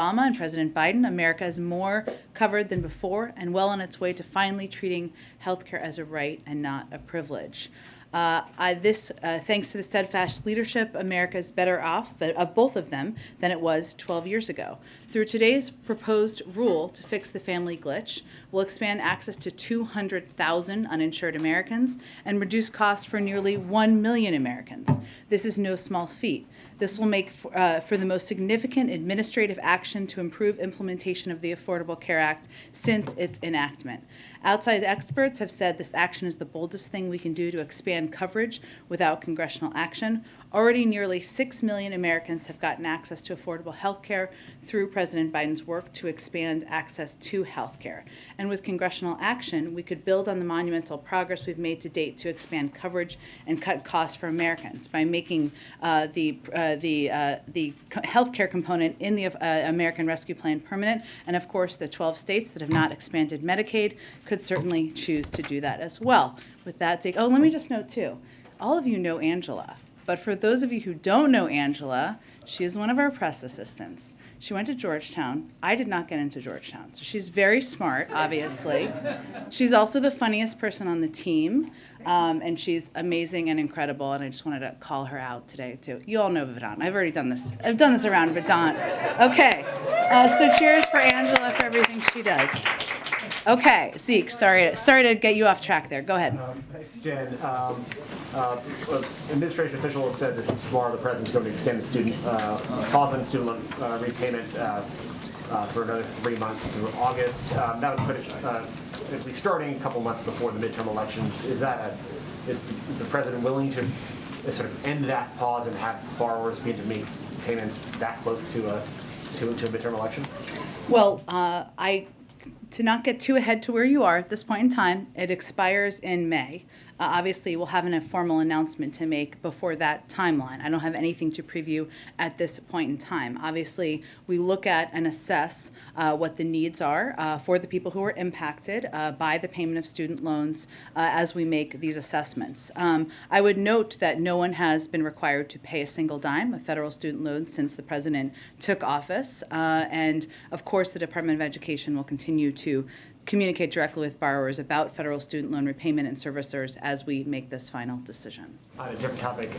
Obama and President Biden, America is more covered than before and well on its way to finally treating healthcare as a right and not a privilege. Thanks to the steadfast leadership, America is better off, of both of them, than it was 12 years ago. Through today's proposed rule to fix the family glitch, we'll expand access to 200,000 uninsured Americans and reduce costs for nearly 1 million Americans. This is no small feat. This will make for the most significant administrative action to improve implementation of the Affordable Care Act since its enactment. Outside experts have said this action is the boldest thing we can do to expand coverage without congressional action. Already nearly 6 million Americans have gotten access to affordable health care through President Biden's work to expand access to health care. And with congressional action, we could build on the monumental progress we've made to date to expand coverage and cut costs for Americans by making the health care component in the American Rescue Plan permanent. And of course, the 12 states that have not expanded Medicaid could certainly choose to do that as well. With that, let me just note too, all of you know Angela. But for those of you who don't know Angela, she is one of our press assistants. She went to Georgetown. I did not get into Georgetown. So she's very smart, obviously. She's also the funniest person on the team. And she's amazing and incredible. And I just wanted to call her out today, too. You all know Vedant. I've already done this. I've done this around Vedant. Okay. So cheers for Angela for everything she does. Okay, Zeke, sorry to get you off track there. Go ahead. Jen, administration officials said that tomorrow the president's going to extend the student pause on student loan repayment for another 3 months through August. That would put it at least starting a couple months before the midterm elections. Is the president willing to sort of end that pause and have borrowers begin to make payments that close to a midterm election? Well, to not get too ahead to where you are at this point in time, it expires in May. Obviously, we'll have a formal announcement to make before that timeline. I don't have anything to preview at this point in time. Obviously, we look at and assess what the needs are for the people who are impacted by the payment of student loans as we make these assessments. I would note that no one has been required to pay a single dime of federal student loans since the president took office. And of course, the Department of Education will continue to communicate directly with borrowers about federal student loan repayment and servicers as we make this final decision. On a different topic,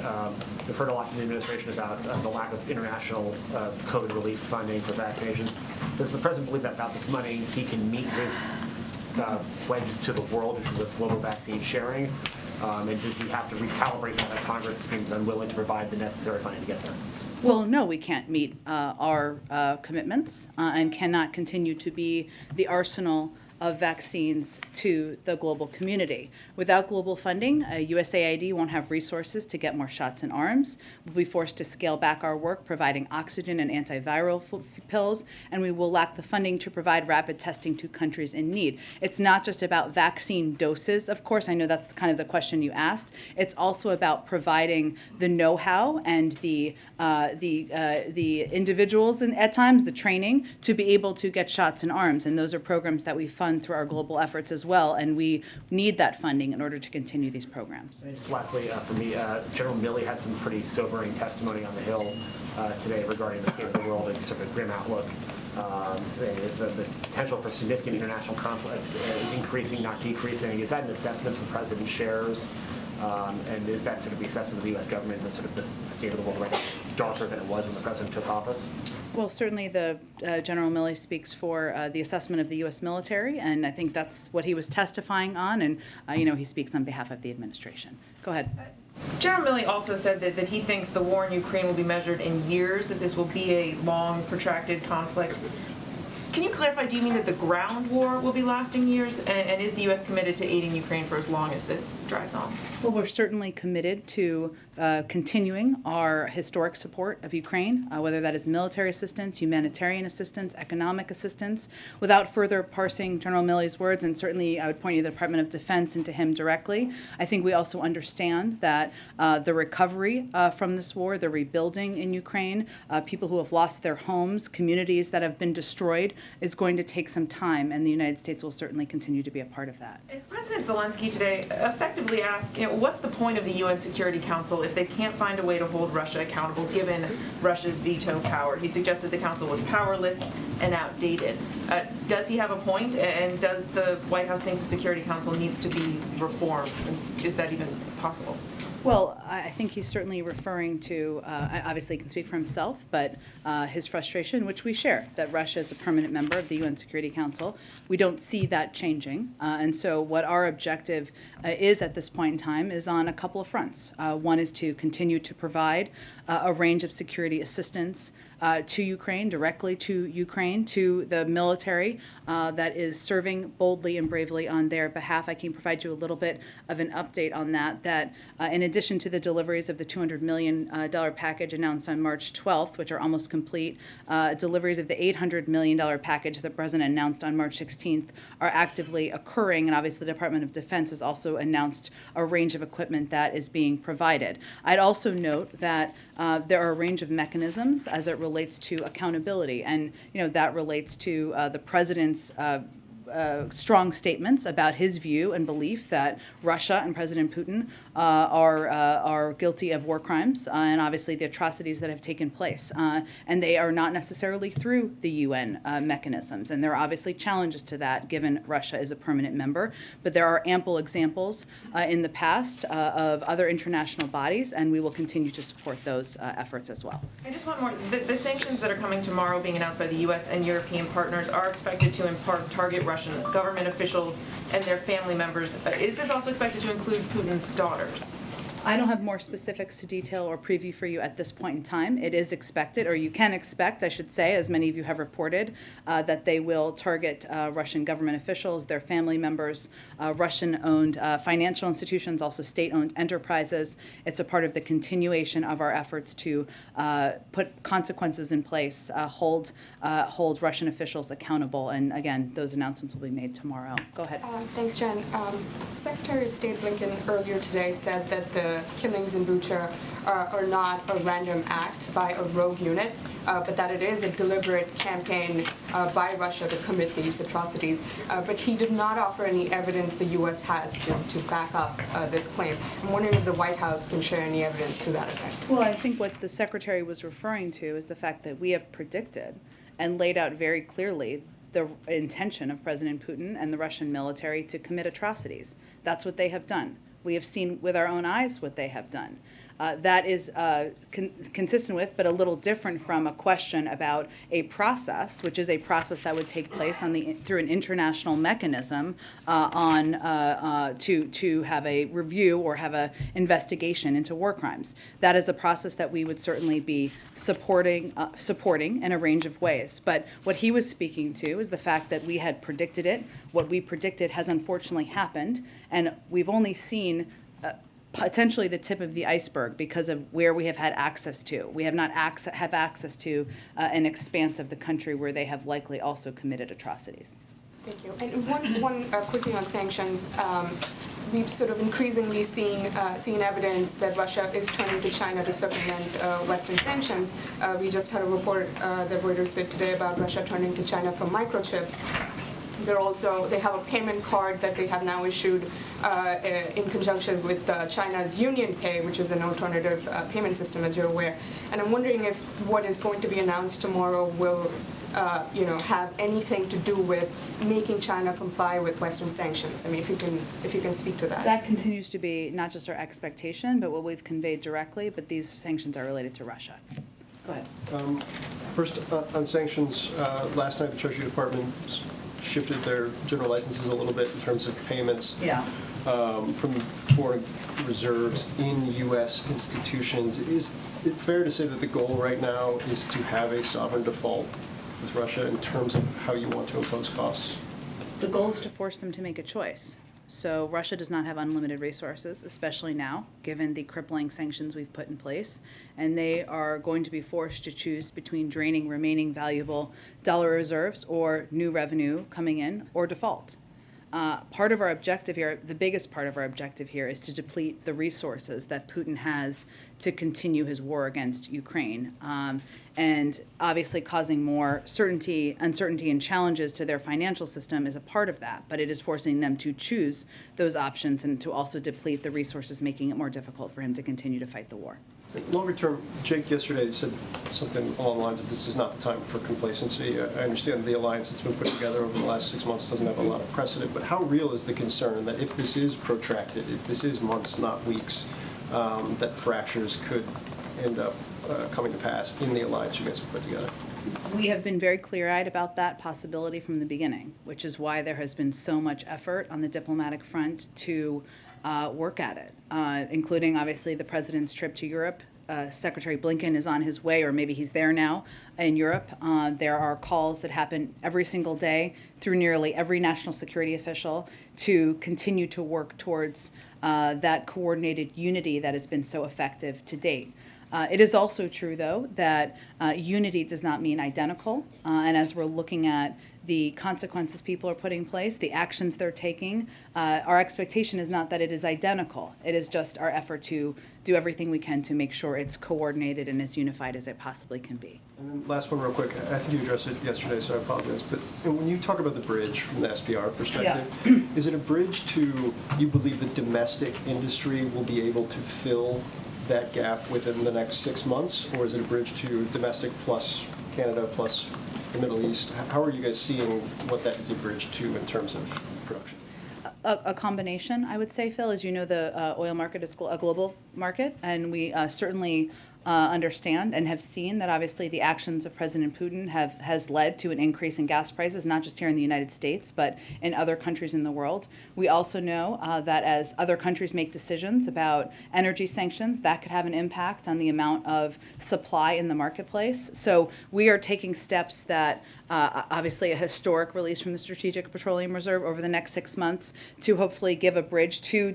we've heard a lot from the administration about the lack of international COVID relief funding for vaccinations. Does the president believe that without this money, he can meet his pledges to the world with global vaccine sharing? And does he have to recalibrate now that Congress seems unwilling to provide the necessary funding to get there? Well, no, we can't meet our commitments and cannot continue to be the arsenal of vaccines to the global community. Without global funding, USAID won't have resources to get more shots in arms. We'll be forced to scale back our work providing oxygen and antiviral pills, and we will lack the funding to provide rapid testing to countries in need. It's not just about vaccine doses, of course. I know that's kind of the question you asked. It's also about providing the know-how and the individuals and at times the training to be able to get shots in arms, and those are programs that we fund through our global efforts as well, and we need that funding in order to continue these programs. And just lastly, for me, General Milley had some pretty sobering testimony on the Hill today regarding the state of the world and sort of a grim outlook. The potential for significant international conflict is increasing, not decreasing. Is that an assessment the president shares? And is that sort of the assessment of the U.S. government that sort of the state of the world right now is darker than it was when the president took office? Well, certainly the General Milley speaks for the assessment of the U.S. military, and I think that's what he was testifying on, and he speaks on behalf of the administration. Go ahead. General Milley also said that he thinks the war in Ukraine will be measured in years, that this will be a long, protracted conflict. Can you clarify, do you mean that the ground war will be lasting years? And is the U.S. committed to aiding Ukraine for as long as this drags on? Well, we're certainly committed to continuing our historic support of Ukraine, whether that is military assistance, humanitarian assistance, economic assistance. Without further parsing General Milley's words, and certainly I would point you to the Department of Defense and to him directly, I think we also understand that the recovery from this war, the rebuilding in Ukraine, people who have lost their homes, communities that have been destroyed, is going to take some time, and the United States will certainly continue to be a part of that. And President Zelensky today effectively asked, what's the point of the UN Security Council if that they can't find a way to hold Russia accountable given Russia's veto power. He suggested the Council was powerless and outdated. Does he have a point? And does the White House think the Security Council needs to be reformed? And is that even possible? Well, I think he's certainly referring to, obviously he can speak for himself, but his frustration, which we share, that Russia is a permanent member of the UN Security Council. We don't see that changing. And so what our objective is at this point in time is on a couple of fronts. One is to continue to provide a range of security assistance to Ukraine, directly to Ukraine, to the military that is serving boldly and bravely on their behalf. I can provide you a little bit of an update on that, in addition to the deliveries of the $200 million package announced on March 12th, which are almost complete, deliveries of the $800 million package the President announced on March 16th are actively occurring, and obviously the Department of Defense has also announced a range of equipment that is being provided. I'd also note that there are a range of mechanisms as it relates to accountability, and that relates to the President's strong statements about his view and belief that Russia and President Putin are guilty of war crimes and obviously the atrocities that have taken place. And they are not necessarily through the UN mechanisms. And there are obviously challenges to that given Russia is a permanent member. But there are ample examples in the past of other international bodies, and we will continue to support those efforts as well. I just want more. The sanctions that are coming tomorrow, being announced by the U.S. and European partners, are expected to in part target Russian government officials and their family members. Is this also expected to include Putin's daughters? I don't have more specifics to detail or preview for you at this point in time. It is expected, or you can expect, I should say, as many of you have reported, that they will target Russian government officials, their family members, Russian-owned financial institutions, also state-owned enterprises. It's a part of the continuation of our efforts to put consequences in place, hold Russian officials accountable. And again, those announcements will be made tomorrow. Go ahead. Thanks, Jen. Secretary of State Blinken earlier today said that the killings in Bucha are not a random act by a rogue unit, but that it is a deliberate campaign by Russia to commit these atrocities. But he did not offer any evidence the U.S. has to back up this claim. I'm wondering if the White House can share any evidence to that effect. Well, I think what the Secretary was referring to is the fact that we have predicted and laid out very clearly the intention of President Putin and the Russian military to commit atrocities. That's what they have done. We have seen with our own eyes what they have done. That is consistent with, but a little different from, a question about a process, which is a process that would take place through an international mechanism to have a review or have an investigation into war crimes. That is a process that we would certainly be supporting in a range of ways. But what he was speaking to is the fact that we had predicted it. What we predicted has unfortunately happened, and we've only seen potentially the tip of the iceberg because of where we have had access to. We have not have access to an expanse of the country where they have likely also committed atrocities. Thank you. And one quickly on sanctions. We've sort of increasingly seen evidence that Russia is turning to China to circumvent Western sanctions. We just had a report that Reuters did today about Russia turning to China for microchips. They have a payment card that they have now issued in conjunction with China's Union Pay, which is an alternative payment system, as you're aware. And I'm wondering if what is going to be announced tomorrow will, have anything to do with making China comply with Western sanctions. I mean, if you can speak to that. That continues to be not just our expectation, but what we've conveyed directly. But these sanctions are related to Russia. Go ahead. First, on sanctions, last night the Treasury Department shifted their general licenses a little bit in terms of payments from foreign reserves in U.S. institutions. Is it fair to say that the goal right now is to have a sovereign default with Russia in terms of how you want to impose costs? The goal is to force them to make a choice. So Russia does not have unlimited resources, especially now, given the crippling sanctions we've put in place. And they are going to be forced to choose between draining remaining valuable dollar reserves or new revenue coming in or default. part of our objective here, the biggest part of our objective here, is to deplete the resources that Putin has to continue his war against Ukraine. And obviously causing more uncertainty, and challenges to their financial system is a part of that, but it is forcing them to choose those options and to also deplete the resources, making it more difficult for him to continue to fight the war. Longer term, Jake yesterday said something along the lines of this is not the time for complacency. I understand the alliance that's been put together over the last 6 months doesn't have a lot of precedent, but how real is the concern that if this is protracted, if this is months, not weeks, that fractures could end up coming to pass in the alliance you guys have put together? We have been very clear-eyed about that possibility from the beginning, which is why there has been so much effort on the diplomatic front to work at it, including obviously the president's trip to Europe. Secretary Blinken is on his way, or maybe he's there now in Europe. There are calls that happen every single day through nearly every national security official to continue to work towards that coordinated unity that has been so effective to date. It is also true, though, that unity does not mean identical. And as we're looking at the consequences people are putting in place, the actions they're taking, our expectation is not that it is identical. It is just our effort to do everything we can to make sure it's coordinated and as unified as it possibly can be. And then last one real quick. I think you addressed it yesterday, so I apologize. But when you talk about the bridge from the SPR perspective, is it a bridge to, you believe the domestic industry will be able to fill that gap within the next 6 months, or is it a bridge to domestic plus Canada plus the Middle East? How are you guys seeing what that is a bridge to in terms of production? A combination, I would say, Phil. As you know, the oil market is a global market, and we certainly understand and have seen that obviously the actions of President Putin has led to an increase in gas prices, not just here in the United States, but in other countries in the world. We also know that as other countries make decisions about energy sanctions, that could have an impact on the amount of supply in the marketplace. So we are taking steps that obviously a historic release from the Strategic Petroleum Reserve over the next 6 months to hopefully give a bridge to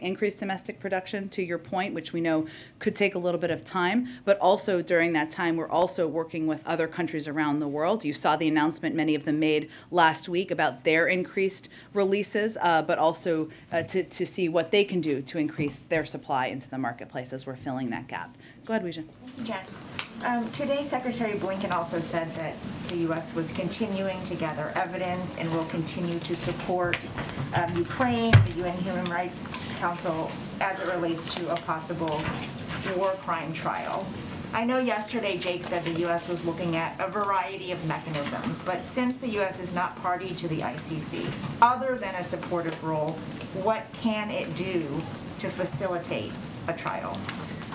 increased domestic production, to your point, which we know could take a little bit of time. But also during that time, we're also working with other countries around the world. You saw the announcement many of them made last week about their increased releases, but also to see what they can do to increase their supply into the marketplace as we're filling that gap. Go ahead, Weijia. Jen, today Secretary Blinken also said that the U.S. was continuing to gather evidence and will continue to support Ukraine, the UN Human Rights Council, as it relates to a possible war crime trial. I know yesterday Jake said the U.S. was looking at a variety of mechanisms, but since the U.S. is not party to the ICC, other than a supportive role, what can it do to facilitate a trial?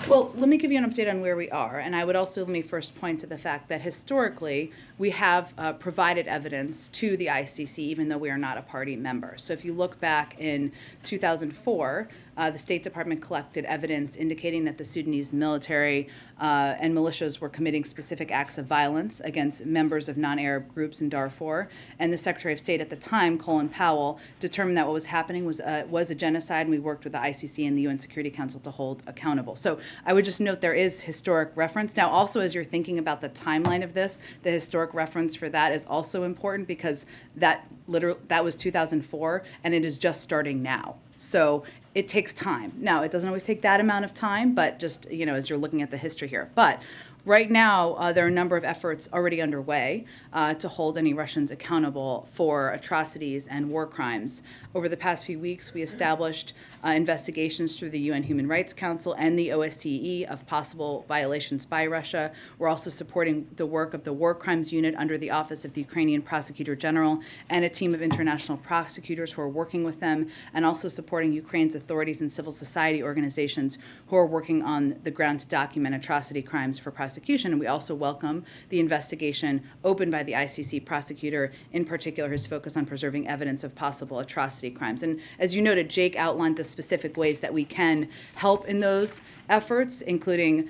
Well, let me give you an update on where we are, and I would also let me first point to the fact that historically we have provided evidence to the ICC even though we are not a party member. So if you look back in 2004, the State Department collected evidence indicating that the Sudanese military and militias were committing specific acts of violence against members of non-Arab groups in Darfur, and the Secretary of State at the time, Colin Powell, determined that what was happening was a genocide, and we worked with the ICC and the UN Security Council to hold accountable. So I would just note there is historic reference. Now also, as you're thinking about the timeline of this, the historic reference for that is also important because that was 2004 and it is just starting now. So it takes time. Now, it doesn't always take that amount of time, but just, as you're looking at the history here. But right now, there are a number of efforts already underway to hold any Russians accountable for atrocities and war crimes. Over the past few weeks, we established investigations through the UN Human Rights Council and the OSCE of possible violations by Russia. We're also supporting the work of the War Crimes Unit under the Office of the Ukrainian Prosecutor General and a team of international prosecutors who are working with them, and also supporting Ukraine's authorities and civil society organizations who are working on the ground to document atrocity crimes for prosecution. And we also welcome the investigation opened by the ICC prosecutor, in particular his focus on preserving evidence of possible atrocity crimes. And as you noted, Jake outlined the specific ways that we can help in those efforts, including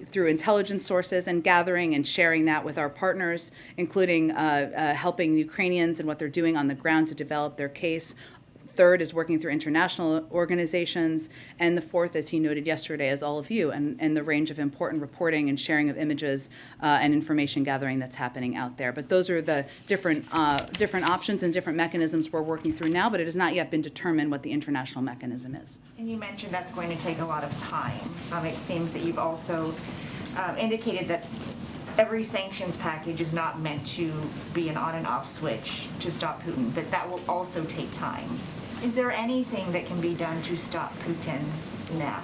through intelligence sources and gathering and sharing that with our partners, including helping Ukrainians and what they're doing on the ground to develop their case, third is working through international organizations. And the fourth, as he noted yesterday, is all of you and the range of important reporting and sharing of images and information gathering that's happening out there. But those are the different options and different mechanisms we're working through now, but it has not yet been determined what the international mechanism is. And you mentioned that's going to take a lot of time. It seems that you've also indicated that every sanctions package is not meant to be an on and off switch to stop Putin, but that will also take time. Is there anything that can be done to stop Putin now,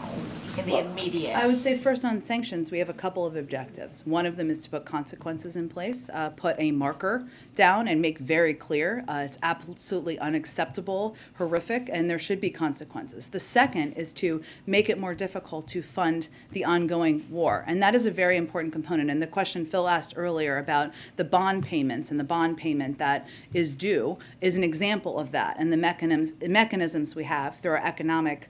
in the immediate? I would say first on sanctions, we have a couple of objectives. One of them is to put consequences in place, put a marker down and make very clear it's absolutely unacceptable, horrific, and there should be consequences. The second is to make it more difficult to fund the ongoing war, and that is a very important component. And the question Phil asked earlier about the bond payments and the bond payment that is due is an example of that, and the mechanisms we have through our economic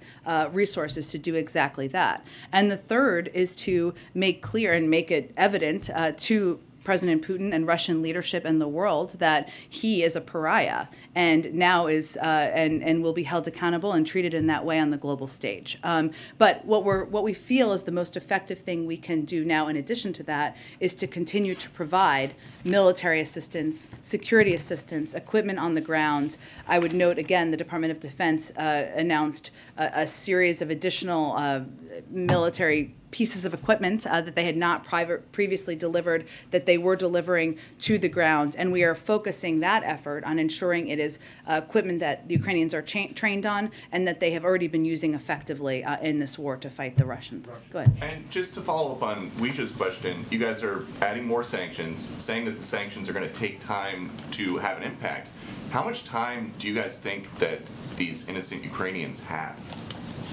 resources to do exactly that. And the third is to make clear and make it evident to President Putin and Russian leadership and the world that he is a pariah and now is and will be held accountable and treated in that way on the global stage. But what we feel is the most effective thing we can do now, in addition to that, is to continue to provide military assistance, security assistance, equipment on the ground. I would note again the Department of Defense announced a series of additional military pieces of equipment that they had not previously delivered, that they were delivering to the ground. And we are focusing that effort on ensuring it is equipment that the Ukrainians are trained on and that they have already been using effectively in this war to fight the Russians. Go ahead. And just to follow up on Weij's question, you guys are adding more sanctions, saying that the sanctions are going to take time to have an impact. How much time do you guys think that these innocent Ukrainians have?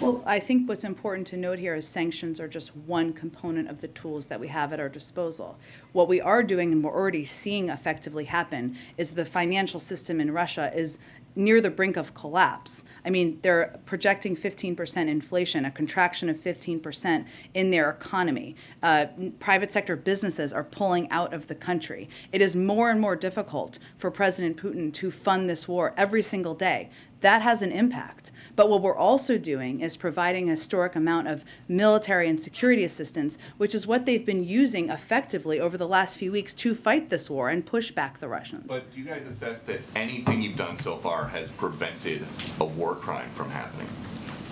Well, I think what's important to note here is sanctions are just one component of the tools that we have at our disposal. What we are doing, and we're already seeing effectively happen, is the financial system in Russia is near the brink of collapse. I mean, they're projecting 15% inflation, a contraction of 15% in their economy. Private sector businesses are pulling out of the country. It is more and more difficult for President Putin to fund this war every single day. That has an impact. But what we're also doing is providing a historic amount of military and security assistance, which is what they've been using effectively over the last few weeks to fight this war and push back the Russians. But do you guys assess that anything you've done so far has prevented a war crime from happening?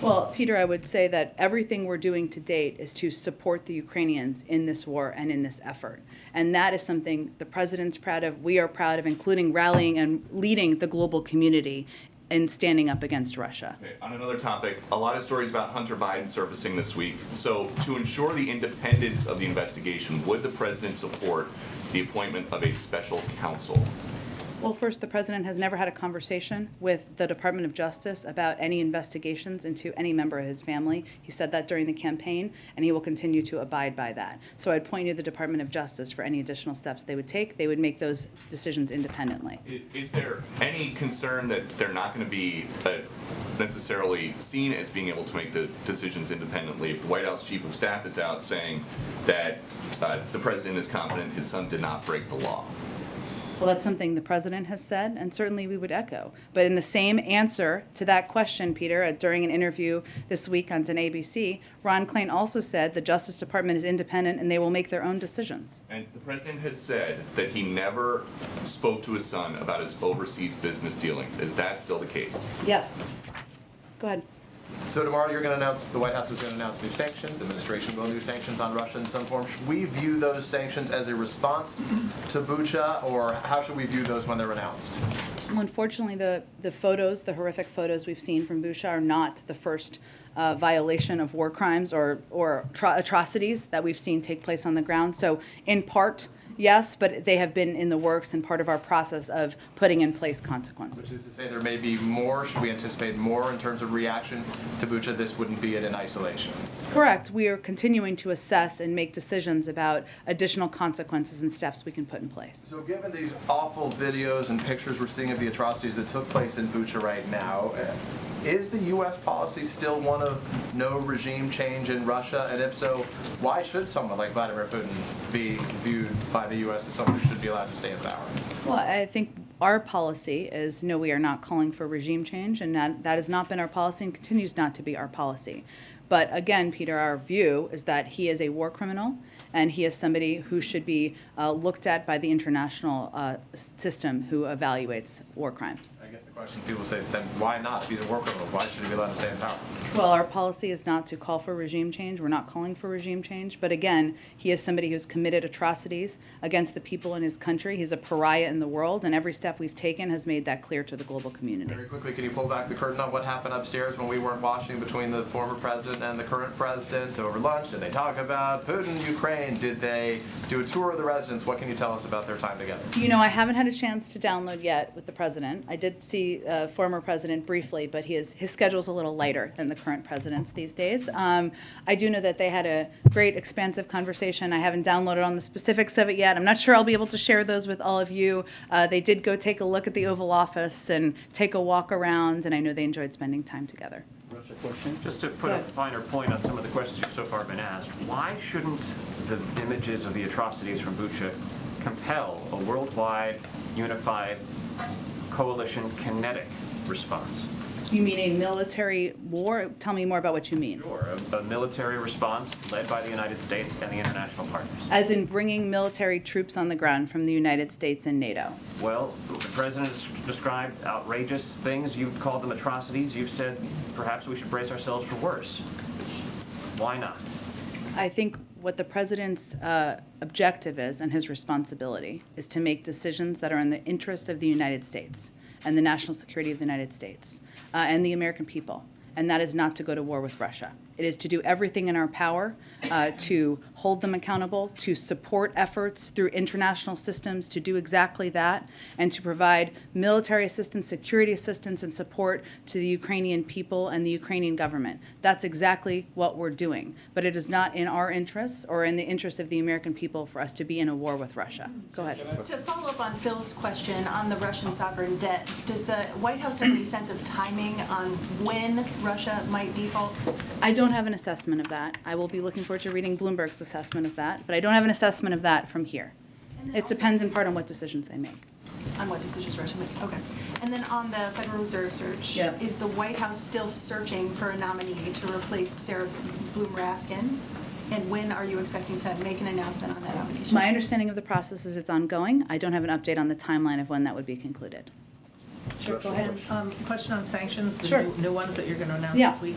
Well, Peter, I would say that everything we're doing to date is to support the Ukrainians in this war and in this effort. And that is something the president's proud of, we are proud of, including rallying and leading the global community and standing up against Russia. Okay, on another topic, a lot of stories about Hunter Biden surfacing this week. So to ensure the independence of the investigation, would the president support the appointment of a special counsel? Well, first, the president has never had a conversation with the Department of Justice about any investigations into any member of his family. He said that during the campaign, and he will continue to abide by that. So I'd point you to the Department of Justice for any additional steps they would take. They would make those decisions independently. Is there any concern that they're not going to be necessarily seen as being able to make the decisions independently if the White House Chief of Staff is out saying that the president is confident his son did not break the law? Well, that's something the president has said, and certainly we would echo. But in the same answer to that question, Peter, during an interview this week on ABC, Ron Klain also said the Justice Department is independent and they will make their own decisions. And the president has said that he never spoke to his son about his overseas business dealings. Is that still the case? Yes. Go ahead. So tomorrow you're going to announce, the White House is going to announce new sanctions, the administration will do sanctions on Russia in some form. Should we view those sanctions as a response to Bucha, or how should we view those when they're announced? Well, unfortunately, the photos, the horrific photos we've seen from Bucha are not the first violation of war crimes or atrocities that we've seen take place on the ground. So in part, yes, but they have been in the works and part of our process of putting in place consequences. Which is to say there may be more, should we anticipate more in terms of reaction to Bucha? This wouldn't be it in isolation. Correct. We are continuing to assess and make decisions about additional consequences and steps we can put in place. So given these awful videos and pictures we're seeing of the atrocities that took place in Bucha right now, is the U.S. policy still one of no regime change in Russia? And if so, why should someone like Vladimir Putin be viewed by the U.S. as someone who should be allowed to stay in power? Well, I think Our policy is no, we are not calling for regime change, and that has not been our policy and continues not to be our policy. But again, Peter, our view is that he is a war criminal, and he is somebody who should be looked at by the international system who evaluates war crimes. I guess the question people say, then why not? If he's a war criminal, why should he be allowed to stay in power? Well, our policy is not to call for regime change. We're not calling for regime change. But again, he is somebody who's committed atrocities against the people in his country. He's a pariah in the world, and every step we've taken has made that clear to the global community. Very quickly, can you pull back the curtain on what happened upstairs when we weren't watching between the former president and the current president over lunch? Did they talk about Putin, Ukraine? Did they do a tour of the residence? What can you tell us about their time together? You know, I haven't had a chance to download yet with the president. I did see former president briefly, but his schedule's a little lighter than the current president's these days. I do know that they had a great, expansive conversation. I haven't downloaded on the specifics of it yet. I'm not sure I'll be able to share those with all of you. They did go take a look at the Oval Office and take a walk around, and I know they enjoyed spending time together. Just to put a finer point on some of the questions you've so far been asked, why shouldn't the images of the atrocities from Bucha compel a worldwide, unified, coalition kinetic response? You mean a military war? Tell me more about what you mean. Sure, a military response led by the United States and the international partners. As in bringing military troops on the ground from the United States and NATO. Well, the president has described outrageous things. You've called them atrocities. You've said perhaps we should brace ourselves for worse. Why not? I think what the president's objective is, and his responsibility, is to make decisions that are in the interest of the United States and the national security of the United States and the American people. And that is not to go to war with Russia. It is to do everything in our power to hold them accountable, to support efforts through international systems to do exactly that, and to provide military assistance, security assistance, and support to the Ukrainian people and the Ukrainian government. That's exactly what we're doing. But it is not in our interests or in the interest of the American people for us to be in a war with Russia. Go ahead. To follow up on Phil's question on the Russian sovereign debt, does the White House have any sense of timing on when Russia might default? I don't have an assessment of that. I will be looking forward to reading Bloomberg's assessment of that, but I don't have an assessment of that from here. It depends in part on what decisions they make. On what decisions Russia make? Okay. And then on the Federal Reserve search, is the White House still searching for a nominee to replace Sarah Bloom Raskin? And when are you expecting to make an announcement on that nomination? My understanding of the process is it's ongoing. I don't have an update on the timeline of when that would be concluded. Sure, go ahead. Question on sanctions, the Sure. new ones that you're going to announce Yeah. this week.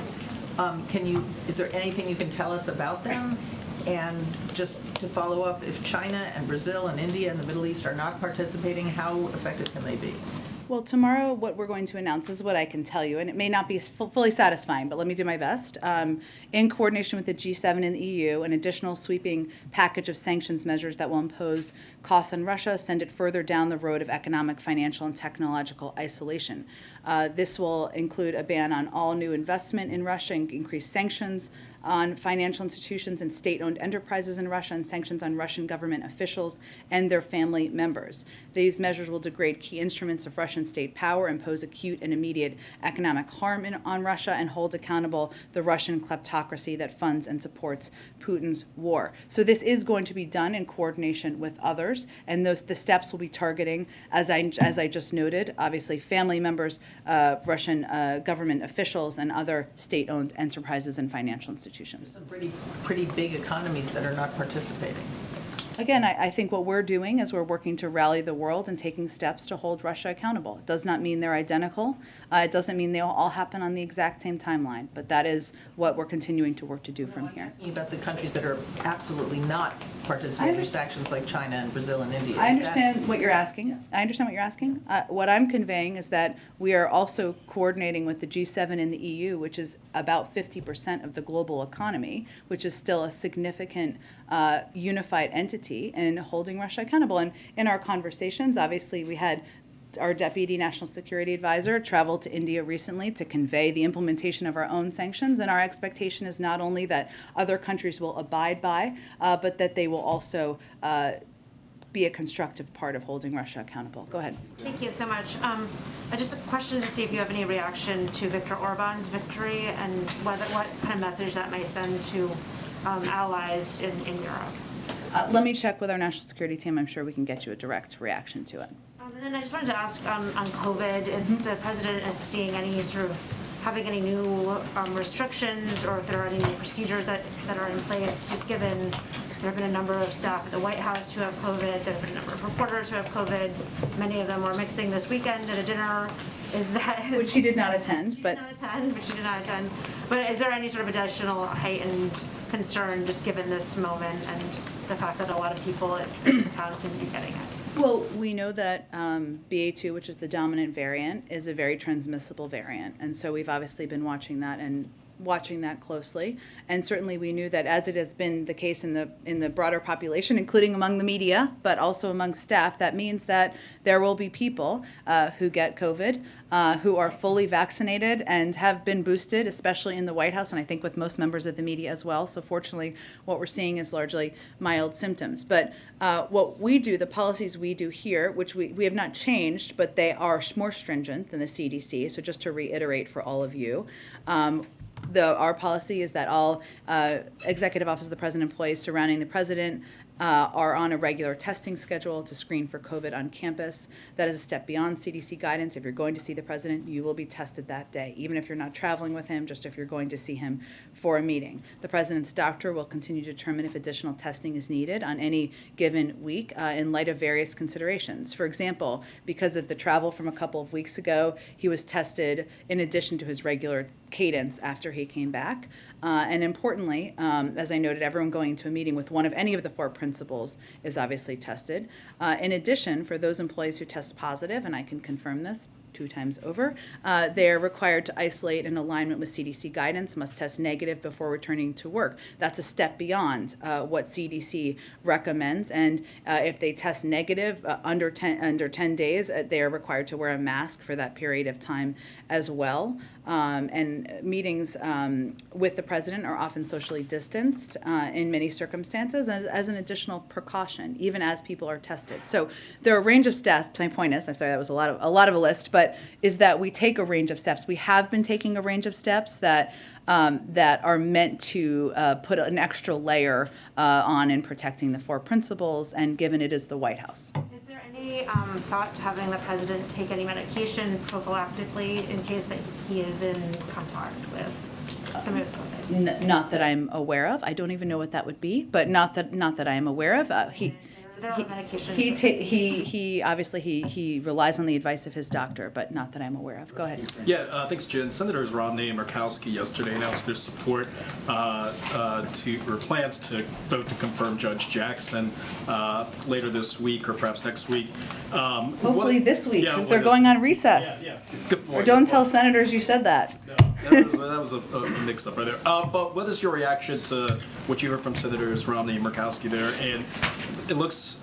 Is there anything you can tell us about them? And just to follow up, if China and Brazil and India and the Middle East are not participating, how effective can they be? Well, tomorrow what we're going to announce is what I can tell you, and it may not be fully satisfying, but let me do my best. In coordination with the G7 and the EU, an additional sweeping package of sanctions measures that will impose costs on Russia, send it further down the road of economic, financial, and technological isolation. This will include a ban on all new investment in Russia, increased sanctions on financial institutions and state-owned enterprises in Russia, and sanctions on Russian government officials and their family members. These measures will degrade key instruments of Russian state power, impose acute and immediate economic harm on Russia, and hold accountable the Russian kleptocracy that funds and supports Putin's war. So this is going to be done in coordination with others, and the steps will be targeting, as I just noted, obviously family members, Russian government officials, and other state-owned enterprises and financial institutions. Some pretty big economies that are not participating. Again, I think what we're doing is we're working to rally the world and taking steps to hold Russia accountable. It does not mean they're identical. It doesn't mean they'll all happen on the exact same timeline, but that is what we're continuing to work to do from here. I'm asking about the countries that are absolutely not participating in sanctions like China and Brazil and India. I understand what you're asking. I understand what you're asking. What I'm conveying is that we are also coordinating with the G7 and the EU, which is about 50% of the global economy, which is still a significant unified entity, in holding Russia accountable. And in our conversations, obviously, we had our Deputy National Security Advisor traveled to India recently to convey the implementation of our own sanctions, and our expectation is not only that other countries will abide by, but that they will also be a constructive part of holding Russia accountable. Go ahead. Thank you so much. Just a question to see if you have any reaction to Viktor Orban's victory and what kind of message that might send to allies in Europe. Let me check with our national security team. I'm sure we can get you a direct reaction to it. And then I just wanted to ask on COVID, if the president is seeing any sort of having any new restrictions, or if there are any new procedures that are in place, just given there have been a number of staff at the White House who have COVID, there have been a number of reporters who have COVID, many of them were mixing this weekend at a dinner. Which she did not attend, but she did not attend. But is there any sort of additional heightened concern just given this moment and the fact that a lot of people in this town seem to be getting it? Well, we know that BA2, which is the dominant variant, is a very transmissible variant, and so we've obviously been watching that closely. And certainly we knew that, as it has been the case in the broader population, including among the media, but also among staff, that means that there will be people who get COVID, who are fully vaccinated and have been boosted, especially in the White House, and I think with most members of the media as well. So fortunately, what we're seeing is largely mild symptoms. But what we do, the policies we do here, which we have not changed, but they are more stringent than the CDC. So just to reiterate for all of you, our policy is that all executive office of the president employees surrounding the president are on a regular testing schedule to screen for COVID on campus. That is a step beyond CDC guidance. If you're going to see the president, you will be tested that day, even if you're not traveling with him, just if you're going to see him for a meeting. The president's doctor will continue to determine if additional testing is needed on any given week in light of various considerations. For example, because of the travel from a couple of weeks ago, he was tested in addition to his regular cadence after he came back. And importantly, as I noted, everyone going to a meeting with one of any of the four principals is obviously tested. In addition, for those employees who test positive, and I can confirm this 2 times over, they are required to isolate in alignment with CDC guidance, must test negative before returning to work. That's a step beyond what CDC recommends. And if they test negative under 10 days, they are required to wear a mask for that period of time as well. And meetings with the president are often socially distanced in many circumstances as an additional precaution, even as people are tested. So there are a range of steps. My point is, I'm sorry, that was a lot of a list, but is that we take a range of steps. We have been taking a range of steps that are meant to put an extra layer on in protecting the four principals, and given it is the White House. Is there any thought to having the president take any medication prophylactically in case that he is in contact with some of COVID? Not that I'm aware of. I don't even know what that would be, but not that I am aware of. He obviously he relies on the advice of his doctor, but not that I'm aware of. Go ahead. Yeah, thanks, Jen. Senators Romney and Murkowski yesterday announced their support or plans to vote to confirm Judge Jackson later this week or perhaps next week. Hopefully this week, because they're going on recess. Yeah. Good point. Or don't tell senators you said that. No, that was a mix-up right there. But what is your reaction to what you heard from Senators Romney and Murkowski there? And it looks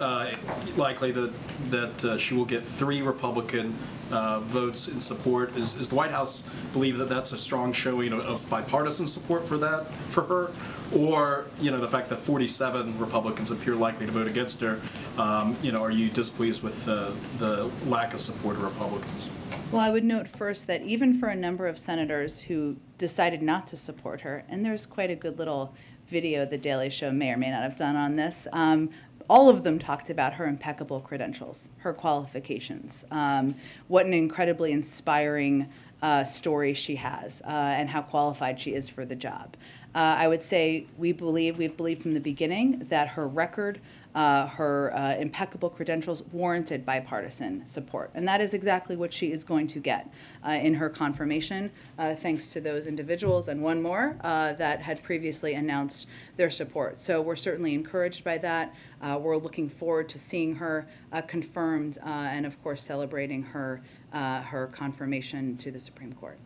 likely that she will get 3 Republican votes in support. Is the White House believe that that's a strong showing of bipartisan support for her? Or, the fact that 47 Republicans appear likely to vote against her, are you displeased with the lack of support of Republicans? Well, I would note first that even for a number of senators who decided not to support her, and there's quite a good little video the Daily Show may or may not have done on this, all of them talked about her impeccable credentials, her qualifications, what an incredibly inspiring story she has, and how qualified she is for the job. I would say we've believed from the beginning that her record, her impeccable credentials warranted bipartisan support. And that is exactly what she is going to get in her confirmation, thanks to those individuals and one more that had previously announced their support. So we're certainly encouraged by that. We're looking forward to seeing her confirmed and, of course, celebrating her confirmation to the Supreme Court.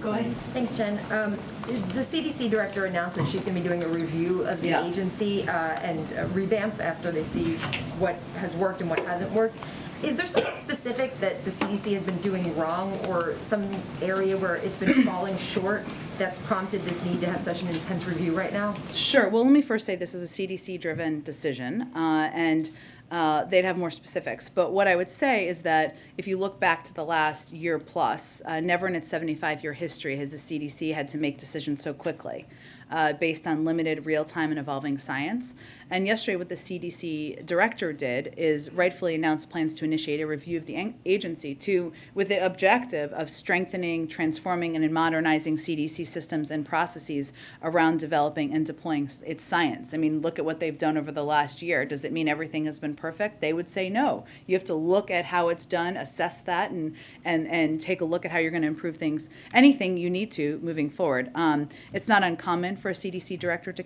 Go ahead. Thanks, Jen. The CDC director announced that she's going to be doing a review of the agency and revamp after they see what has worked and what hasn't worked. Is there something specific that the CDC has been doing wrong, or some area where it's been falling short that's prompted this need to have such an intense review right now? Sure. Well, let me first say this is a CDC-driven decision, and they'd have more specifics. But what I would say is that if you look back to the last year plus, never in its 75-year history has the CDC had to make decisions so quickly. Based on limited real-time and evolving science. And yesterday what the CDC director did is rightfully announced plans to initiate a review of the agency with the objective of strengthening, transforming, and modernizing CDC systems and processes around developing and deploying its science. I mean, look at what they've done over the last year. Does it mean everything has been perfect? They would say no. You have to look at how it's done, assess that, and take a look at how you're going to improve things, anything you need to moving forward. It's not uncommon for a CDC director to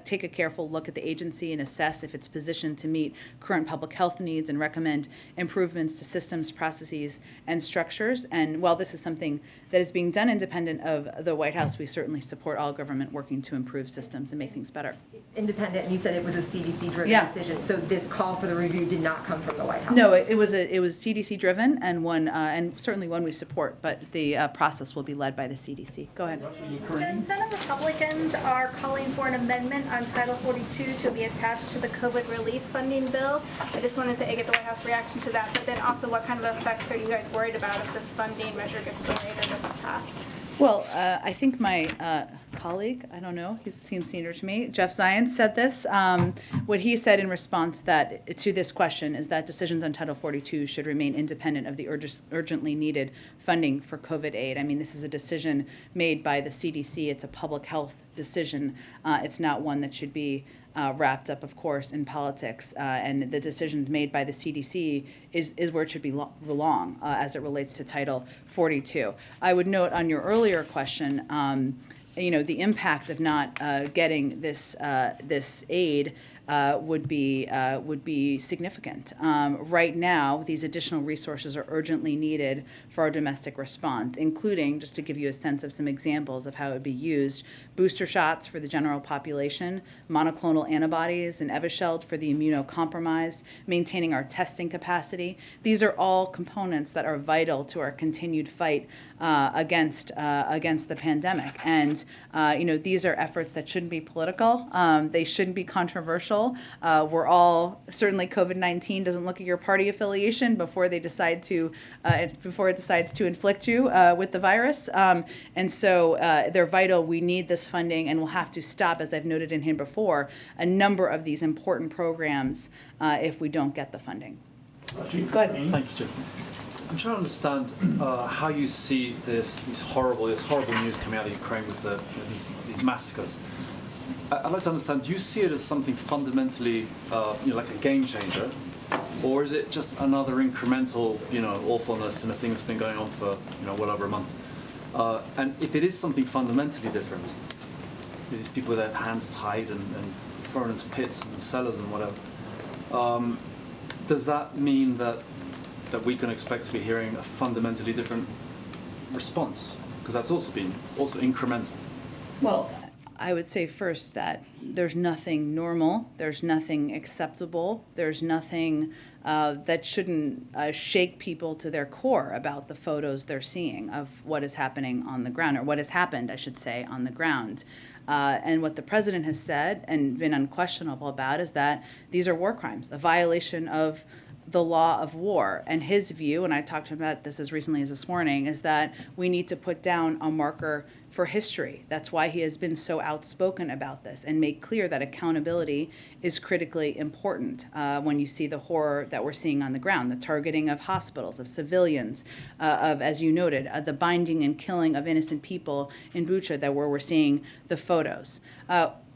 take a careful look at the agency and assess if it's positioned to meet current public health needs and recommend improvements to systems, processes, and structures. And while this is something that is being done independent of the White House, we certainly support all government working to improve systems and make things better. It's independent, and you said it was a CDC-driven decision, so this call for the review did not come from the White House? No, it was CDC-driven and one, and certainly one we support, but the process will be led by the CDC. Go ahead. Jen, Senate Republicans are calling for an amendment on Title 42 to be attached to the COVID relief funding bill. I just wanted to get the White House reaction to that, but then also what kind of effects are you guys worried about if this funding measure gets delayed or doesn't pass? Well, I think my colleague, I don't know, he seems senior to me, Jeff Zients said this. What he said in response to this question is that decisions on Title 42 should remain independent of the urgently needed funding for COVID aid. I mean, this is a decision made by the CDC. It's a public health decision. It's not one that should be wrapped up, of course, in politics. And the decisions made by the CDC is where it should belong as it relates to Title 42. I would note on your earlier question, the impact of not getting this aid would be significant. Right now, these additional resources are urgently needed for our domestic response, including, just to give you a sense of some examples of how it would be used, booster shots for the general population, monoclonal antibodies and Evusheld for the immunocompromised, maintaining our testing capacity. These are all components that are vital to our continued fight against the pandemic. And these are efforts that shouldn't be political. They shouldn't be controversial. We're all, certainly COVID-19 doesn't look at your party affiliation before it decides to inflict you with the virus. And so they're vital. We need this funding, and we'll have to stop, as I've noted in here before, a number of these important programs if we don't get the funding. Go ahead. Thank you, Jim. I'm trying to understand how you see this horrible news coming out of Ukraine with these massacres. I'd like to understand, do you see it as something fundamentally, like a game changer, or is it just another incremental, awfulness and a thing that's been going on for, well over a month? And if it is something fundamentally different, these people with their hands tied and thrown into pits and cellars and whatever, does that mean that we can expect to be hearing a fundamentally different response? Because that's also incremental. Well, I would say first that there's nothing normal, there's nothing acceptable, there's nothing that shouldn't shake people to their core about the photos they're seeing of what is happening on the ground, or what has happened, I should say, on the ground. And what the president has said and been unquestionable about is that these are war crimes, a violation of the law of war. And his view, and I talked to him about this as recently as this morning, is that we need to put down a marker for history. That's why he has been so outspoken about this and made clear that accountability is critically important when you see the horror that we're seeing on the ground, the targeting of hospitals, of civilians, of, as you noted, the binding and killing of innocent people in Bucha, where we're seeing the photos.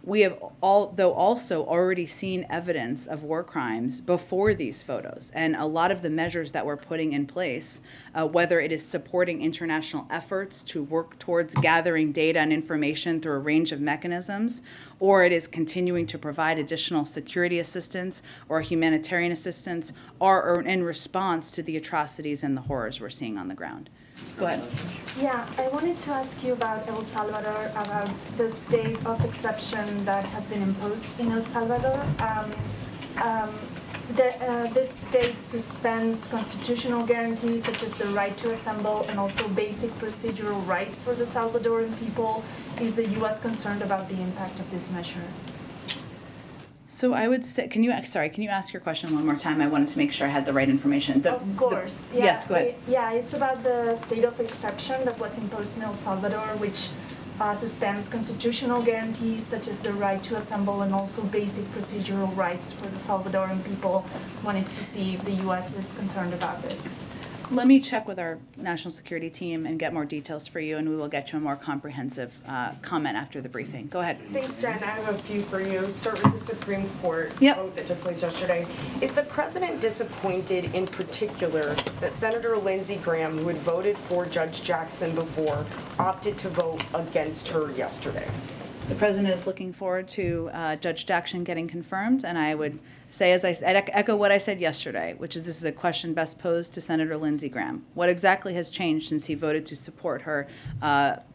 We have also already seen evidence of war crimes before these photos, and a lot of the measures that we're putting in place, whether it is supporting international efforts to work towards gathering data and information through a range of mechanisms, or it is continuing to provide additional security assistance or humanitarian assistance, are in response to the atrocities and the horrors we're seeing on the ground. Go ahead. Yeah, I wanted to ask you about El Salvador, about the state of exception that has been imposed in El Salvador. This state suspends constitutional guarantees such as the right to assemble and also basic procedural rights for the Salvadoran people. Is the U.S. concerned about the impact of this measure? So I would say, can you ask your question one more time? I wanted to make sure I had the right information. Of course. Yeah, yes, go ahead. Yeah, it's about the state of exception that was imposed in El Salvador, which suspends constitutional guarantees such as the right to assemble and also basic procedural rights for the Salvadoran people. Wanted to see if the U.S. is concerned about this. Let me check with our national security team and get more details for you, and we will get you a more comprehensive comment after the briefing. Go ahead. Thanks, Jen. I have a few for you. Start with the Supreme Court vote that took place yesterday. Is the president disappointed in particular that Senator Lindsey Graham, who had voted for Judge Jackson before, opted to vote against her yesterday? The president is looking forward to Judge Jackson getting confirmed, and I would say, as I'd echo what I said yesterday, which is this is a question best posed to Senator Lindsey Graham. What exactly has changed since he voted to support her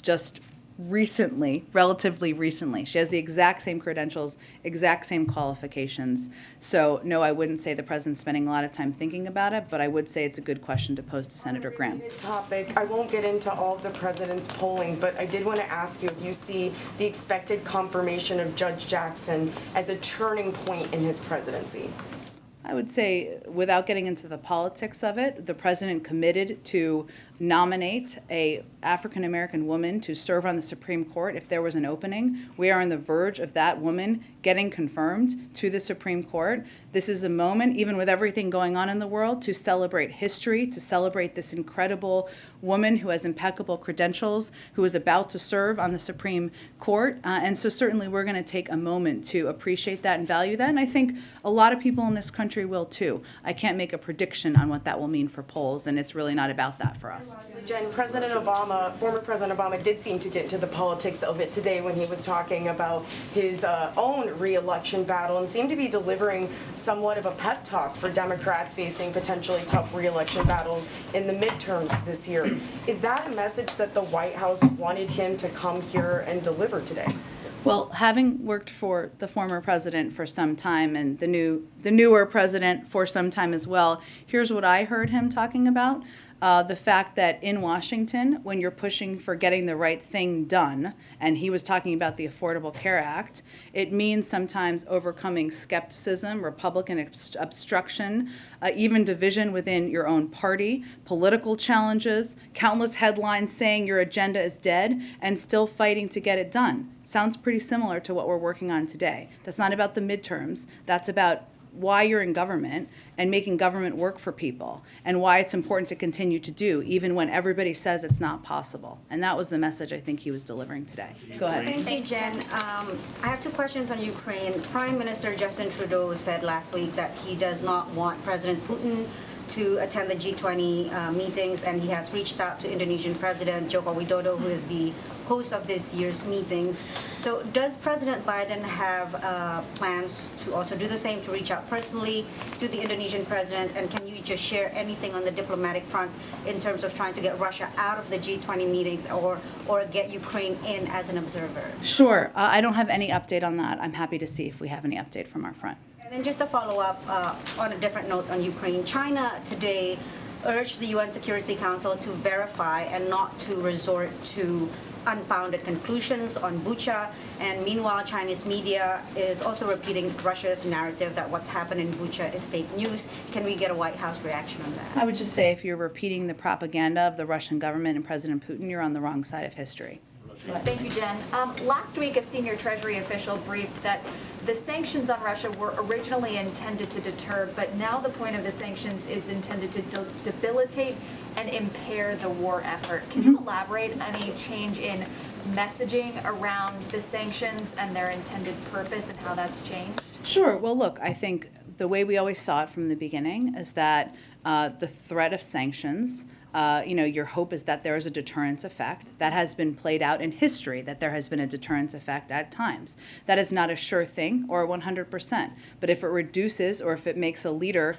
just recently, relatively recently? She has the exact same credentials, exact same qualifications. So no, I wouldn't say the president's spending a lot of time thinking about it, but I would say it's a good question to pose to Senator Graham. Topic. I won't get into all of the president's polling, but I did want to ask you if you see the expected confirmation of Judge Jackson as a turning point in his presidency. I would say, without getting into the politics of it, the president committed to nominate a African-American woman to serve on the Supreme Court if there was an opening. We are on the verge of that woman getting confirmed to the Supreme Court. This is a moment, even with everything going on in the world, to celebrate history, to celebrate this incredible woman who has impeccable credentials, who is about to serve on the Supreme Court. And so certainly we're going to take a moment to appreciate that and value that. And I think a lot of people in this country will too. I can't make a prediction on what that will mean for polls, and it's really not about that for us. Jen, former President Obama did seem to get into the politics of it today when he was talking about his own re-election battle and seemed to be delivering somewhat of a pep talk for Democrats facing potentially tough re-election battles in the midterms this year. Is that a message that the White House wanted him to come here and deliver today? Well, having worked for the former president for some time and the newer president for some time as well, here's what I heard him talking about. The fact that in Washington, when you're pushing for getting the right thing done, and he was talking about the Affordable Care Act, it means sometimes overcoming skepticism, Republican obstruction, even division within your own party, political challenges, countless headlines saying your agenda is dead, and still fighting to get it done. Sounds pretty similar to what we're working on today. That's not about the midterms. That's about why you're in government and making government work for people, and why it's important to continue to do, even when everybody says it's not possible. And that was the message I think he was delivering today. Go ahead. Thank you, Jen. I have two questions on Ukraine. Prime Minister Justin Trudeau said last week that he does not want President Putin to attend the G20 meetings, and he has reached out to Indonesian President Joko Widodo, who is the host of this year's meetings. So does President Biden have plans to also do the same, to reach out personally to the Indonesian president? And can you just share anything on the diplomatic front in terms of trying to get Russia out of the G20 meetings or get Ukraine in as an observer? Sure. I don't have any update on that. I'm happy to see if we have any update from our front. And then just a follow-up on a different note on Ukraine. China today urged the UN Security Council to verify and not to resort to unfounded conclusions on Bucha. And meanwhile, Chinese media is also repeating Russia's narrative that what's happened in Bucha is fake news. Can we get a White House reaction on that? I would just say if you're repeating the propaganda of the Russian government and President Putin, you're on the wrong side of history. Thank you, Jen. Last week, a senior Treasury official briefed that the sanctions on Russia were originally intended to deter, but now the point of the sanctions is intended to debilitate and impair the war effort. Can you elaborate any change in messaging around the sanctions and their intended purpose and how that's changed? Sure. Well, look, I think the way we always saw it from the beginning is that the threat of sanctions, your hope is that there is a deterrence effect. That has been played out in history, that there has been a deterrence effect at times. That is not a sure thing or 100%. But if it reduces or if it makes a leader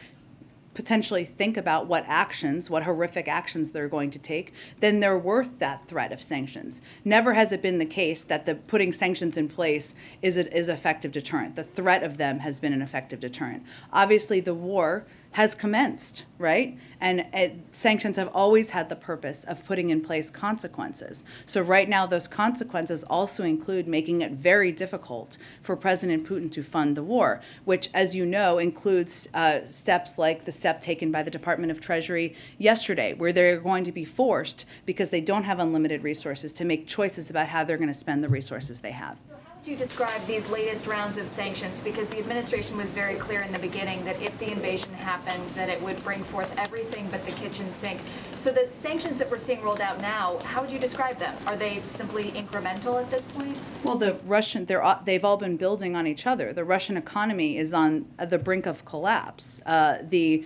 potentially think about what horrific actions they're going to take, then they're worth that threat of sanctions. Never has it been the case that the putting sanctions in place is effective deterrent. The threat of them has been an effective deterrent. Obviously, the war has commenced, right? And sanctions have always had the purpose of putting in place consequences. So right now, those consequences also include making it very difficult for President Putin to fund the war, which, as you know, includes steps like the step taken by the Department of Treasury yesterday, where they're going to be forced, because they don't have unlimited resources, to make choices about how they're going to spend the resources they have. How would you describe these latest rounds of sanctions? Because the administration was very clear in the beginning that if the invasion happened, that it would bring forth everything but the kitchen sink. So the sanctions that we're seeing rolled out now, how would you describe them? Are they simply incremental at this point? Well, they've all been building on each other. The Russian economy is on the brink of collapse. The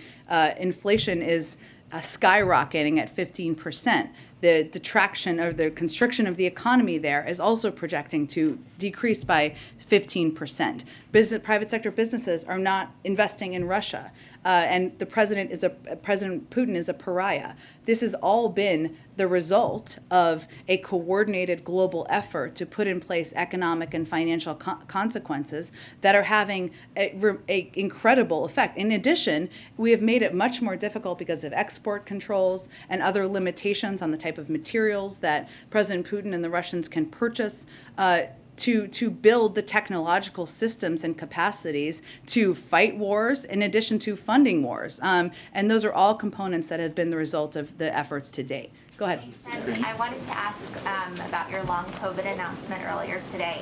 inflation is skyrocketing at 15%. The detraction or the constriction of the economy there is also projecting to decrease by 15%. Private sector businesses are not investing in Russia, and President Putin is a pariah. This has all been the result of a coordinated global effort to put in place economic and financial consequences that are having an incredible effect. In addition, we have made it much more difficult because of export controls and other limitations on the type of materials that President Putin and the Russians can purchase to build the technological systems and capacities to fight wars in addition to funding wars. And those are all components that have been the result of the efforts to date. Go ahead. And I wanted to ask about your long COVID announcement earlier today.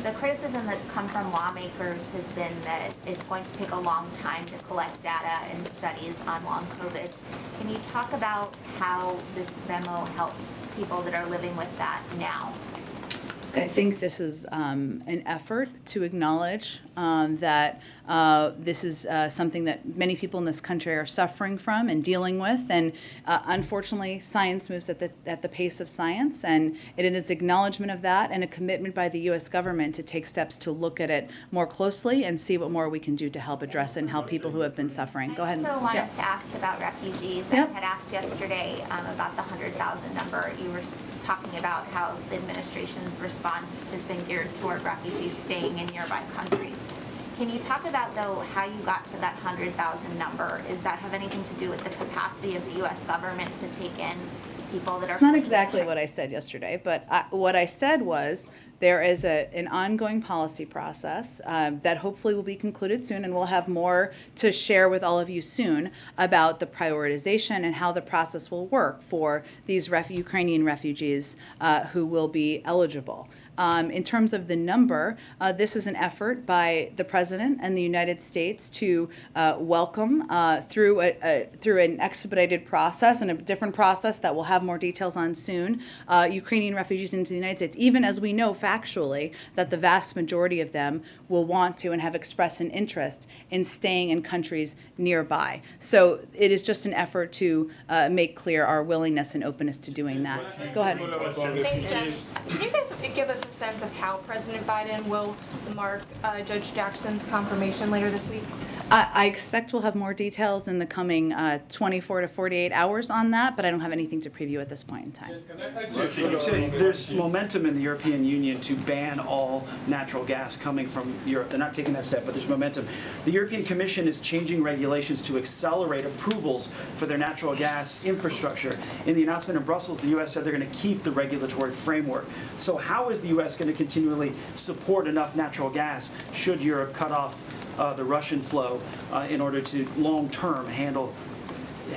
The criticism that's come from lawmakers has been that it's going to take a long time to collect data and studies on long COVID. Can you talk about how this memo helps people that are living with that now? I think this is an effort to acknowledge that this is something that many people in this country are suffering from and dealing with. And unfortunately, science moves at the pace of science, and it is acknowledgement of that and a commitment by the U.S. government to take steps to look at it more closely and see what more we can do to help address it and help people who have been suffering. Go ahead. I also wanted to ask about refugees. I had asked yesterday about the 100,000 number. You were talking about how the administration's response has been geared toward refugees staying in nearby countries. Can you talk about, though, how you got to that 100,000 number? Does that have anything to do with the capacity of the U.S. government to take in people that are... It's not exactly what I said yesterday, but what I said was there is an ongoing policy process that hopefully will be concluded soon, and we'll have more to share with all of you soon about the prioritization and how the process will work for these Ukrainian refugees who will be eligible. In terms of the number, this is an effort by the President and the United States to welcome through an expedited process and a different process that we'll have more details on soon, Ukrainian refugees into the United States, even as we know factually that the vast majority of them will want to and have expressed an interest in staying in countries nearby. So it is just an effort to make clear our willingness and openness to doing that. Go ahead. Thanks, Jen. Can you guys give us a sense of how President Biden will mark Judge Jackson's confirmation later this week? I expect we'll have more details in the coming 24 to 48 hours on that, but I don't have anything to preview at this point in time. There's momentum in the European Union to ban all natural gas coming from Europe. They're not taking that step, but there's momentum. The European Commission is changing regulations to accelerate approvals for their natural gas infrastructure. In the announcement in Brussels, the U.S. said they're going to keep the regulatory framework. So how is the U.S. going to continually support enough natural gas should Europe cut off the Russian flow in order to long-term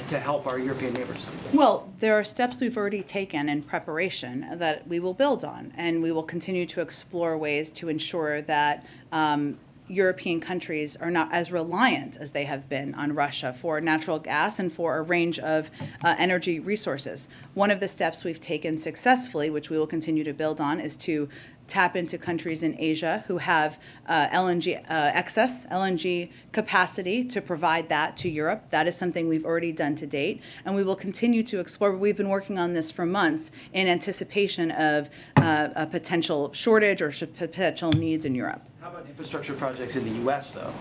to help our European neighbors? Well, there are steps we've already taken in preparation that we will build on, and we will continue to explore ways to ensure that European countries are not as reliant as they have been on Russia for natural gas and for a range of energy resources. One of the steps we've taken successfully, which we will continue to build on, is to tap into countries in Asia who have excess LNG capacity to provide that to Europe. That is something we've already done to date, and we will continue to explore. We've been working on this for months in anticipation of a potential shortage or potential needs in Europe. How about infrastructure projects in the U.S., though,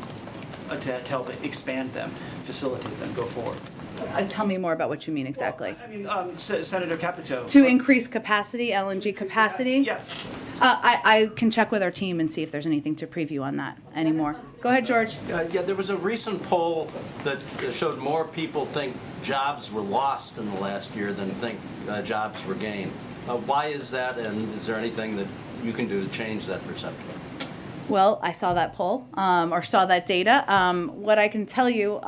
to help expand them, facilitate them, go forward? Tell me more about what you mean exactly. Well, I mean, Senator Capito. To increase capacity, LNG capacity? Yes. I can check with our team and see if there's anything to preview on that anymore. Go ahead, George. Yeah, there was a recent poll that showed more people think jobs were lost in the last year than think jobs were gained. Why is that, and is there anything that you can do to change that perception? Well, I saw that poll, or saw that data. What I can tell you,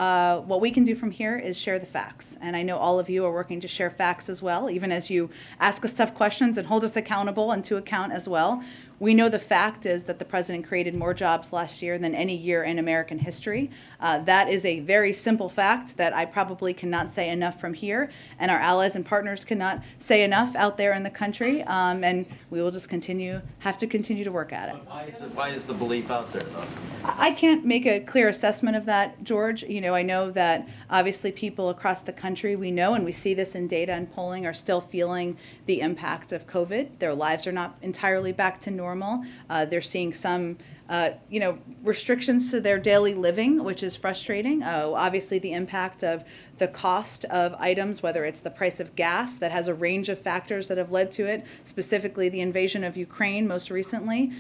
what we can do from here is share the facts. And I know all of you are working to share facts as well, even as you ask us tough questions and hold us accountable and to account as well. We know the fact is that the president created more jobs last year than any year in American history. That is a very simple fact that I probably cannot say enough from here, and our allies and partners cannot say enough out there in the country, and we will just have to continue to work at it. Why is the belief out there, though? I can't make a clear assessment of that, George. You know, I know that obviously people across the country, we know, and we see this in data and polling, are still feeling the impact of COVID. Their lives are not entirely back to normal. They're seeing some restrictions to their daily living, which is frustrating. Obviously, the impact of the cost of items, whether it's the price of gas, that has a range of factors that have led to it, specifically the invasion of Ukraine most recently.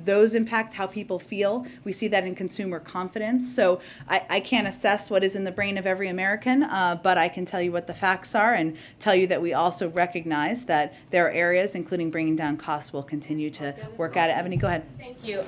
Those impact how people feel. We see that in consumer confidence. So I can't assess what is in the brain of every American, but I can tell you what the facts are and tell you that we also recognize that there are areas, including bringing down costs, we'll continue to work at it. Ebony, go ahead. Thank you.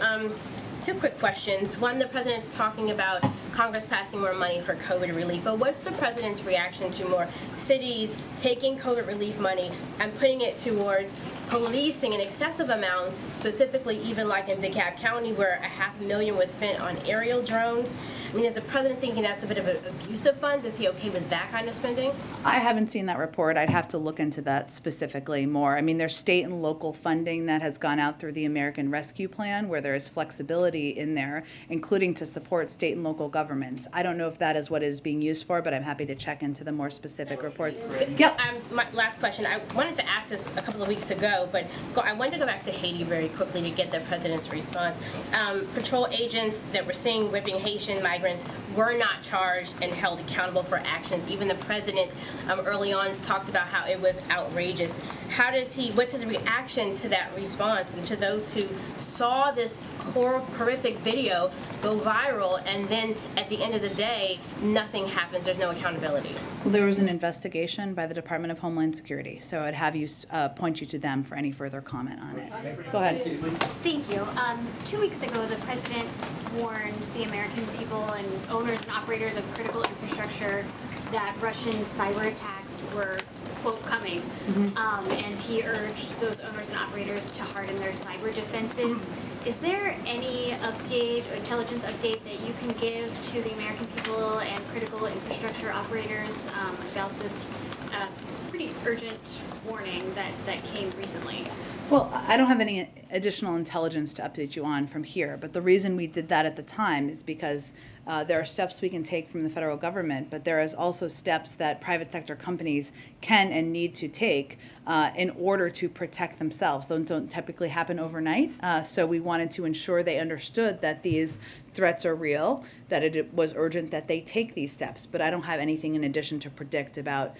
Two quick questions. One, the president's talking about Congress passing more money for COVID relief, but what's the president's reaction to more cities taking COVID relief money and putting it towards policing in excessive amounts, specifically even like in DeKalb County where $500,000 was spent on aerial drones? I mean, is the president thinking that's a bit of an abuse of funds? Is he okay with that kind of spending? I haven't seen that report. I'd have to look into that specifically more. I mean, there's state and local funding that has gone out through the American Rescue Plan where there is flexibility in there, including to support state and local governments. I don't know if that is what it is being used for, but I'm happy to check into the more specific reports. Yep. My last question. I wanted to ask this a couple of weeks ago, but I wanted to go back to Haiti very quickly to get the president's response. Patrol agents that were seen whipping Haitian migrants were not charged and held accountable for actions. Even the president early on talked about how it was outrageous. What's his reaction to that response and to those who saw this horrific video go viral and then at the end of the day, nothing happens, there's no accountability? Well, there was an investigation by the Department of Homeland Security, so I'd have you point you to them for any further comment on it. Go ahead. Thank you. 2 weeks ago, the president warned the American people and owners and operators of critical infrastructure that Russian cyber attacks were, quote, coming. And he urged those owners and operators to harden their cyber defenses. Is there any update or intelligence update that you can give to the American people and critical infrastructure operators about this pretty urgent warning that came recently? Well, I don't have any additional intelligence to update you on from here, but the reason we did that at the time is because there are steps we can take from the federal government, but there is also steps that private sector companies can and need to take in order to protect themselves. Those don't typically happen overnight, so we wanted to ensure they understood that these threats are real, that it was urgent that they take these steps, but I don't have anything in addition to predict about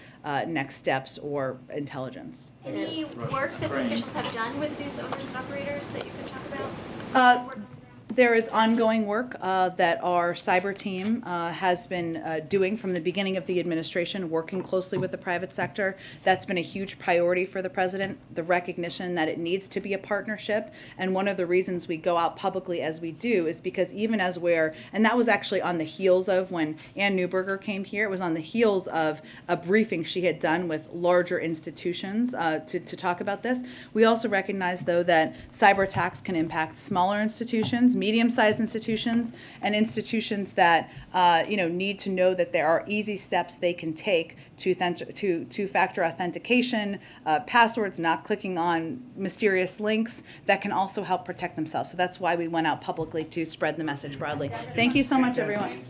next steps or intelligence. Any work that officials have done with these owners and operators that you can talk about? There is ongoing work that our cyber team has been doing from the beginning of the administration, working closely with the private sector. That's been a huge priority for the president, the recognition that it needs to be a partnership. And one of the reasons we go out publicly as we do is because even as and that was actually on the heels of when Ann Neuberger came here, it was on the heels of a briefing she had done with larger institutions to talk about this. We also recognize, though, that cyber attacks can impact smaller institutions, medium-sized institutions, and institutions that need to know that there are easy steps they can take to two-factor authentication, passwords, not clicking on mysterious links that can also help protect themselves. So that's why we went out publicly to spread the message broadly. Thank you so much, everyone.